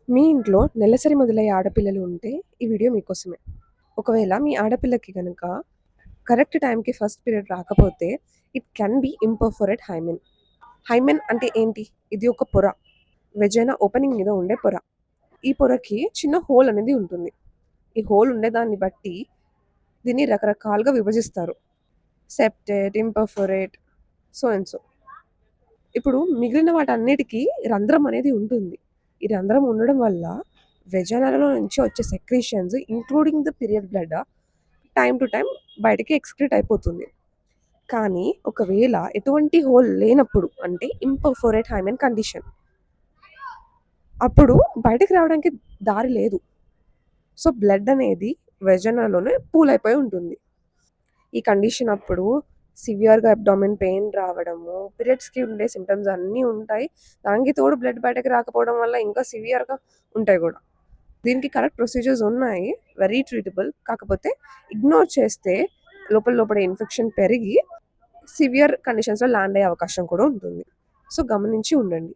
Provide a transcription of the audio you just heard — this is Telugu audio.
మీ ఇంట్లో నెలసరి మొదలయ్యే ఆడపిల్లలు ఉంటే ఈ వీడియో మీకోసమే. ఒకవేళ మీ ఆడపిల్లకి గనక కరెక్ట్ టైంకి ఫస్ట్ పీరియడ్ రాకపోతే it can be imperforate hymen. Hymen అంటే ఏంటి? ఇది ఒక పొర. వెజైనా ఓపెనింగ్ మీద ఉండే పొర. ఈ పొరకి చిన్న హోల్ అనేది ఉంటుంది. ఈ హోల్ ఉండేదాన్ని బట్టి దీన్ని రకరకాలుగా విభజిస్తారు. సెప్టెడ్, ఇంపర్ఫోరేట్, సో అండ్ సో. ఇప్పుడు మిగిలిన వాటన్నిటికి రంధ్రం అనేది ఉంటుంది. ఈ రంధ్రం ఉండడం వల్ల వెజైనాలో నుంచి వచ్చే secretions including the period blood time to time బయటికి ఎక్స్క్రీట్ అయిపోతుంది. కానీ ఒకవేళ ఎటువంటి హోల్ లేనప్పుడు అంటే ఇంపర్ఫోరేట్ హైమెన్ కండిషన్, అప్పుడు బయటికి రావడానికి దారి లేదు. సో బ్లడ్ అనేది వెజైనాలోనే పూల్ అయిపోయి ఉంటుంది. ఈ కండిషన్ అప్పుడు సివియర్గా అబ్డామిన్ పెయిన్ రావడము, పీరియడ్స్కి ఉండే సిమ్టమ్స్ అన్నీ ఉంటాయి. దానికి తోడు బ్లడ్ బయటకి రాకపోవడం వల్ల ఇంకా సివియర్గా ఉంటాయి కూడా. దీనికి కరెక్ట్ ప్రొసీజర్స్ ఉన్నాయి, వెరీ ట్రీటబుల్. కాకపోతే ఇగ్నోర్ చేస్తే లోపల లోపల ఇన్ఫెక్షన్ పెరిగి సివియర్ కండిషన్స్లో ల్యాండ్ అయ్యే అవకాశం కూడా ఉంటుంది. సో గమనించి ఉండండి.